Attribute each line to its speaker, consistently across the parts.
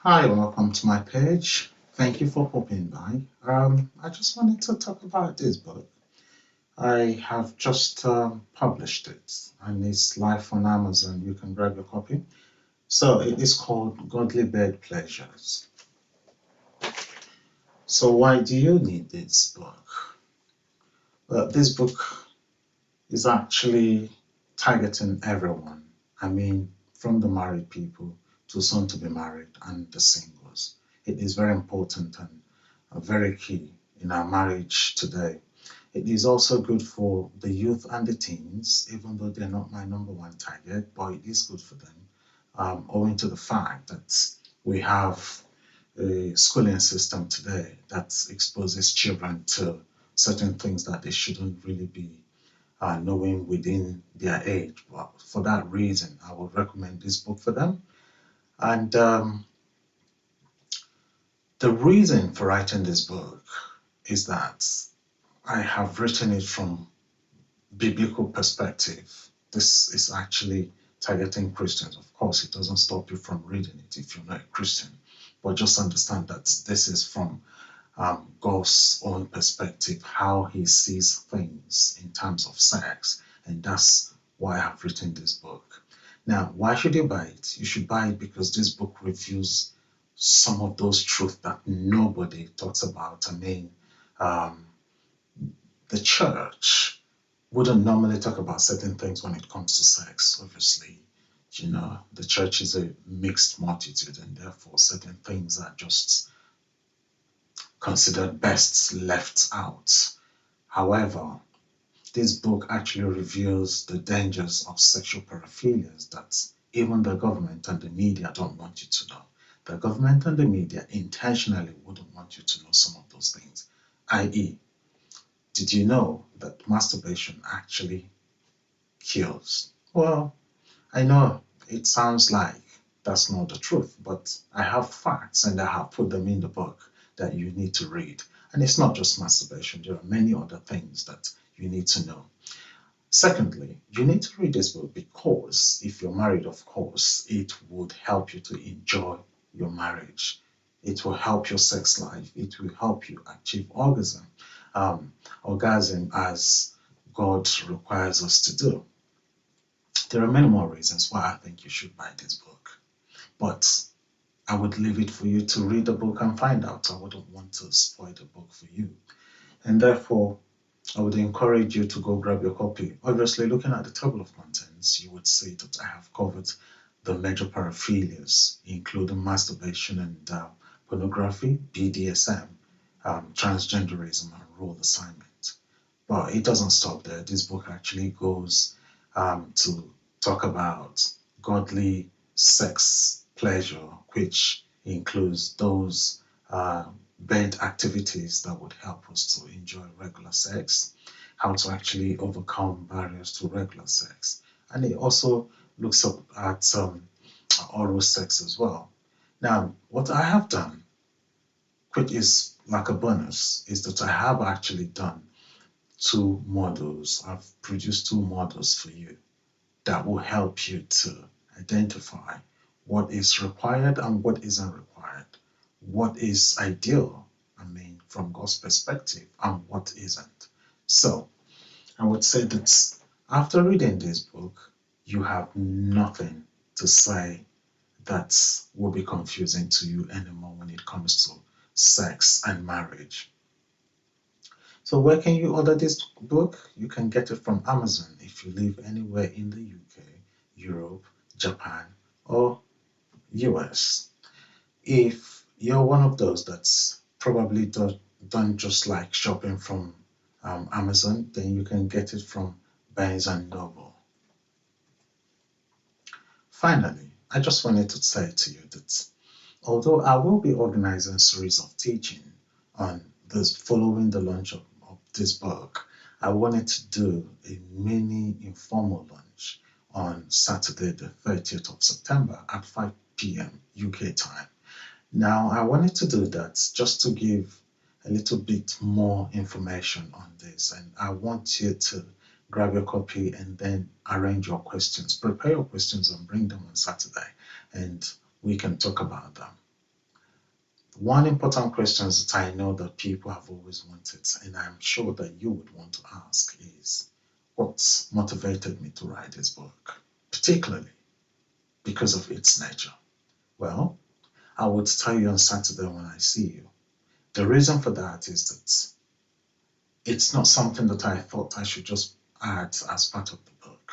Speaker 1: Hi, welcome to my page. Thank you for popping by. I just wanted to talk about this book. I have just published it and it's live on Amazon. You can grab your copy. So it is called Godly Bed Pleasures. So why do you need this book? Well, this book is actually targeting everyone. I mean, from the married people to soon to be married and the singles. It is very important and very key in our marriage today. It is also good for the youth and the teens, even though they're not my number one target, but it is good for them, owing to the fact that we have a schooling system today that exposes children to certain things that they shouldn't really be knowing within their age. But for that reason, I would recommend this book for them. And the reason for writing this book is that I have written it from biblical perspective. This is actually targeting Christians. Of course, it doesn't stop you from reading it if you're not a Christian, but just understand that this is from God's own perspective, how he sees things in terms of sex, and that's why I have written this book. Now, why should you buy it? You should buy it because this book reviews some of those truths that nobody talks about. I mean, um, the church wouldn't normally talk about certain things when it comes to sex. Obviously, the church is a mixed multitude, and therefore certain things are just considered best left out. However, this book actually reveals the dangers of sexual paraphilia that even the government and the media don't want you to know. The government and the media intentionally wouldn't want you to know some of those things, i.e., did you know that masturbation actually kills? Well, I know it sounds like that's not the truth, but I have facts and I have put them in the book that you need to read. And it's not just masturbation, there are many other things that you need to know. Secondly, you need to read this book because if you're married, of course, it would help you to enjoy your marriage. It will help your sex life. It will help you achieve um, orgasm as God requires us to do. There are many more reasons why I think you should buy this book, but I would leave it for you to read the book and find out. I wouldn't want to spoil the book for you. And therefore, I would encourage you to go grab your copy. Obviously, looking at the table of contents, you would see that I have covered the major paraphilias, including masturbation and pornography, BDSM, transgenderism, and role assignment. But it doesn't stop there. This book actually goes to talk about godly sex pleasure, which includes those bed activities that would help us to enjoy regular sex, how to actually overcome barriers to regular sex. And it also looks up at oral sex as well. Now, what I have done, which is like a bonus, is that I have actually done two models. I've produced two models for you that will help you to identify what is required and what isn't required, what is ideal, I mean, from God's perspective, and what isn't. So, I would say that after reading this book, you have nothing to say that will be confusing to you anymore when it comes to sex and marriage. So where can you order this book? You can get it from Amazon if you live anywhere in the UK, Europe, Japan, or US. If you're one of those that's probably don't just like shopping from Amazon, then you can get it from Barnes and Noble. Finally, I just wanted to say to you that although I will be organizing a series of teaching on this following the launch of this book, I wanted to do a mini informal launch on Saturday, the 30th of September at 5 p.m. UK time. Now, I wanted to do that just to give a little bit more information on this, and I want you to grab your copy and then arrange your questions. Prepare your questions and bring them on Saturday, and we can talk about them. One important question that I know that people have always wanted, and I'm sure that you would want to ask, is what motivated me to write this book, particularly because of its nature? Well, I would tell you on Saturday when I see you. The reason for that is that it's not something that I thought I should just add as part of the book.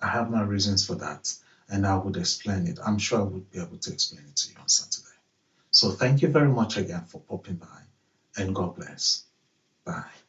Speaker 1: I have my reasons for that, and I would explain it. I'm sure I would be able to explain it to you on Saturday. So thank you very much again for popping by, and God bless. Bye.